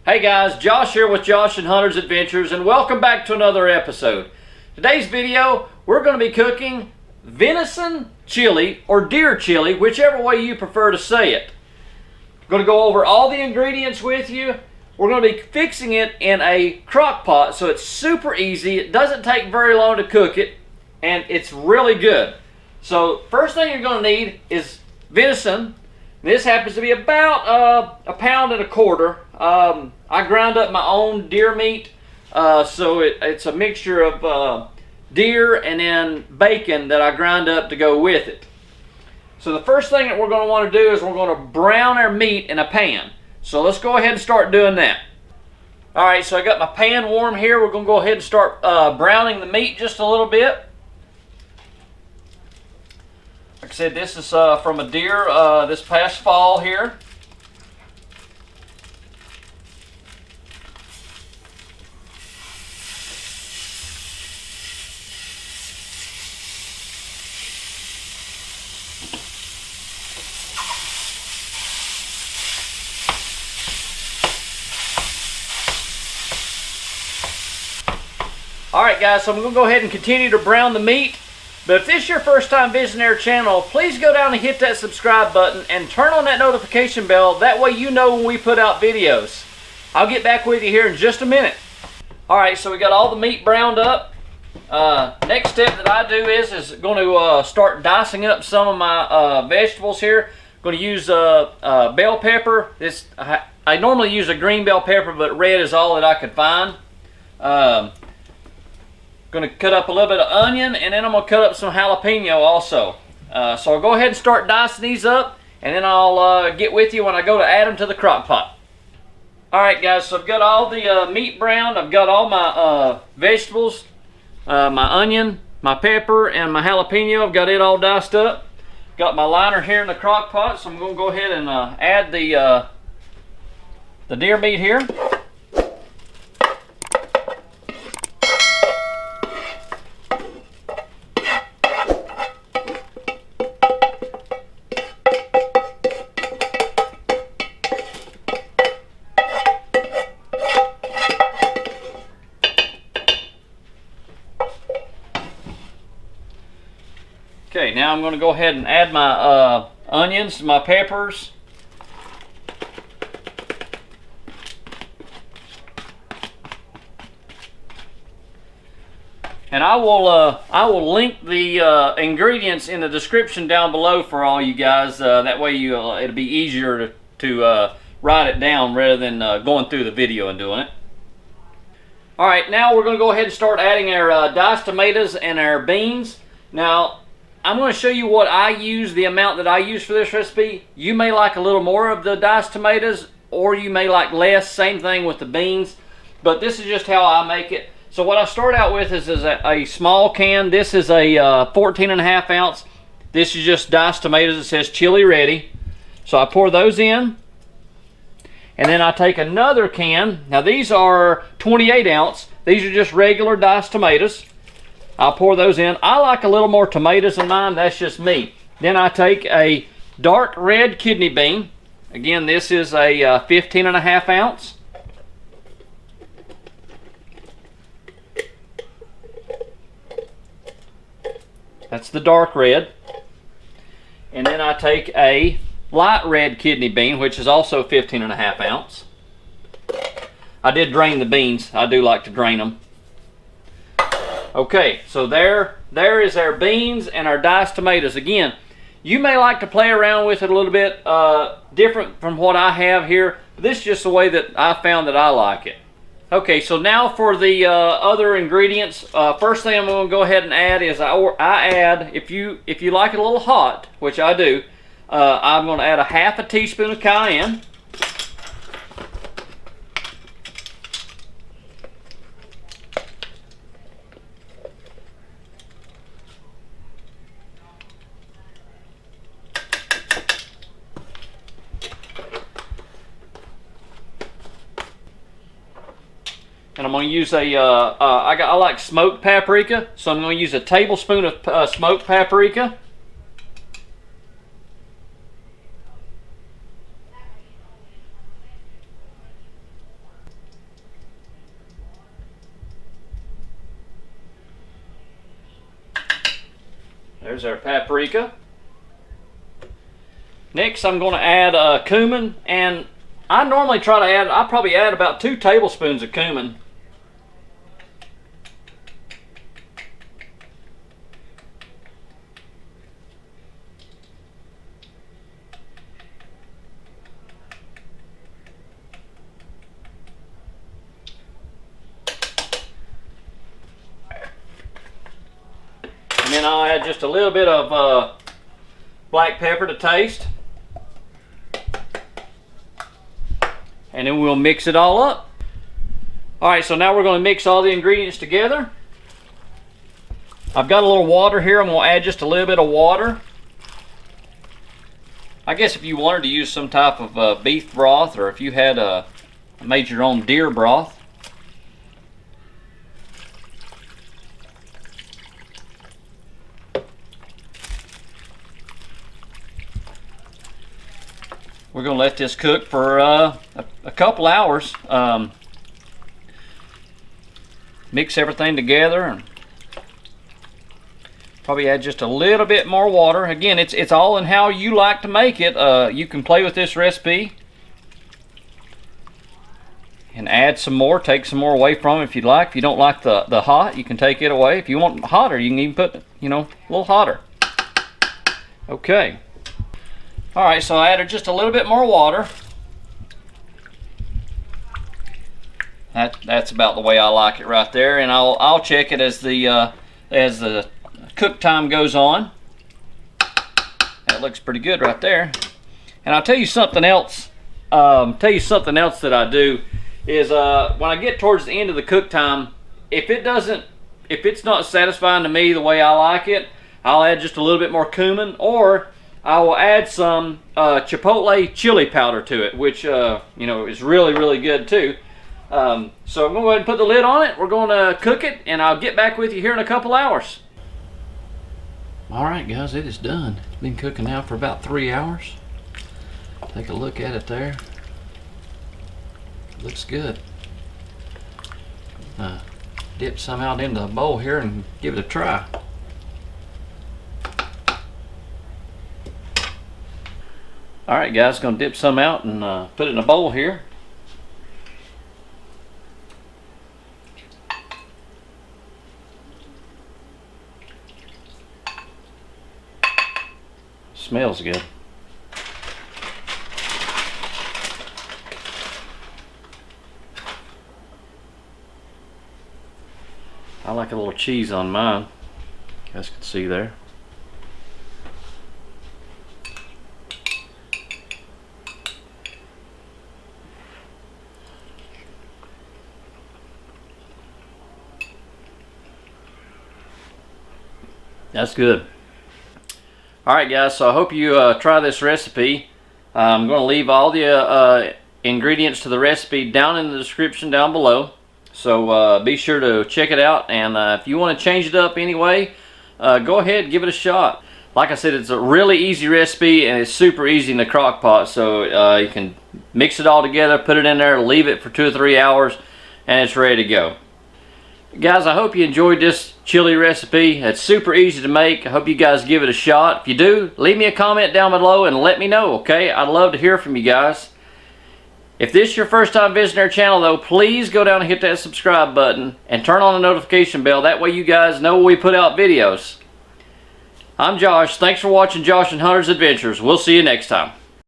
Hey guys, Josh here with Josh and Hunter's Adventures, and welcome back to another episode. Today's video, we're going to be cooking venison chili or deer chili, whichever way you prefer to say it. I'm going to go over all the ingredients with you. We're going to be fixing it in a crock pot, so it's super easy. It doesn't take very long to cook it, and it's really good. So first thing you're going to need is venison. This happens to be about a pound and a quarter. I ground up my own deer meat, so it's a mixture of deer and then bacon that I ground up to go with it. So the first thing that we're going to want to do is we're going to brown our meat in a pan. So let's go ahead and start doing that. Alright, so I got my pan warm here. We're going to go ahead and start browning the meat just a little bit. Like I said, this is from a deer this past fall here. Alright guys, so I'm going to go ahead and continue to brown the meat. But if this is your first time visiting our channel, please go down and hit that subscribe button and turn on that notification bell. That way you know when we put out videos. I'll get back with you here in just a minute. Alright, so we got all the meat browned up. Next step that I do is going to start dicing up some of my vegetables here. I'm going to use bell pepper. I normally use a green bell pepper, but red is all that I could find. Going to cut up a little bit of onion, and then I'm going to cut up some jalapeno also. So I'll go ahead and start dicing these up, and then I'll get with you when I go to add them to the crock pot. Alright guys, so I've got all the meat browned. I've got all my vegetables, my onion, my pepper, and my jalapeno. I've got it all diced up. Got my liner here in the crock pot, so I'm going to go ahead and add the deer meat here. Okay, now I'm going to go ahead and add my onions, my peppers. And I will link the ingredients in the description down below for all you guys. That way it'll be easier to write it down rather than going through the video and doing it. Alright, now we're going to go ahead and start adding our diced tomatoes and our beans. Now, I'm going to show you what I use, the amount that I use for this recipe. You may like a little more of the diced tomatoes, or you may like less. Same thing with the beans, but this is just how I make it. So what I start out with is a small can. This is a 14 and a half ounce. This is just diced tomatoes. It says chili ready. So I pour those in, and then I take another can. Now these are 28 ounce. These are just regular diced tomatoes. I'll pour those in. I like a little more tomatoes in mine. That's just me. Then I take a dark red kidney bean. Again, this is a 15 and a half ounce. That's the dark red. And then I take a light red kidney bean, which is also 15 and a half ounce. I did drain the beans. I do like to drain them. Okay, so there is our beans and our diced tomatoes. Again, you may like to play around with it a little bit, different from what I have here. But this is just the way that I found that I like it. Okay, so now for the other ingredients. First thing I'm going to go ahead and add is I add, if you like it a little hot, which I do, I'm going to add a half a teaspoon of cayenne. And I'm going to use I like smoked paprika, so I'm going to use a tablespoon of smoked paprika. There's our paprika. Next, I'm going to add cumin, and I normally try to add, I probably add about 2 tablespoons of cumin. And then I'll add just a little bit of black pepper to taste. And then we'll mix it all up. Alright, so now we're going to mix all the ingredients together. I've got a little water here. I'm going to add just a little bit of water. I guess if you wanted to use some type of beef broth, or if you had made your own deer broth. We're going to let this cook for a couple hours. Mix everything together and probably add just a little bit more water. Again, it's all in how you like to make it. You can play with this recipe and add some more, take some more away from it if you'd like. If you don't like the hot, you can take it away. If you want hotter, you can even put, you know, a little hotter. Okay. Alright, so I added just a little bit more water. That's about the way I like it right there, and I'll check it as the cook time goes on. That looks pretty good right there. And I'll tell you something else. That I do is when I get towards the end of the cook time, if it's not satisfying to me the way I like it, I'll add just a little bit more cumin, or I will add some chipotle chili powder to it, which you know, is really, really good too. So I'm going to go ahead and put the lid on it. We're going to cook it, and I'll get back with you here in a couple hours. Alright guys, it is done. It's been cooking now for about 3 hours. Take a look at it there. Looks good. Dip some out into the bowl here and give it a try. Alright guys, going to dip some out and put it in a bowl here. Smells good. I like a little cheese on mine. You guys can see there. That's good. Alright guys, so I hope you try this recipe. I'm going to leave all the ingredients to the recipe down in the description down below. So be sure to check it out, and if you want to change it up anyway, go ahead and give it a shot. Like I said, it's a really easy recipe, and it's super easy in the crock pot. So you can mix it all together, put it in there, leave it for 2 or 3 hours, and it's ready to go. Guys, I hope you enjoyed this chili recipe. It's super easy to make. I hope you guys give it a shot. If you do, leave me a comment down below and let me know, okay? I'd love to hear from you guys. If this is your first time visiting our channel though, please go down and hit that subscribe button and turn on the notification bell. That way you guys know when we put out videos. I'm Josh. Thanks for watching Josh and Hunter's Adventures. We'll see you next time.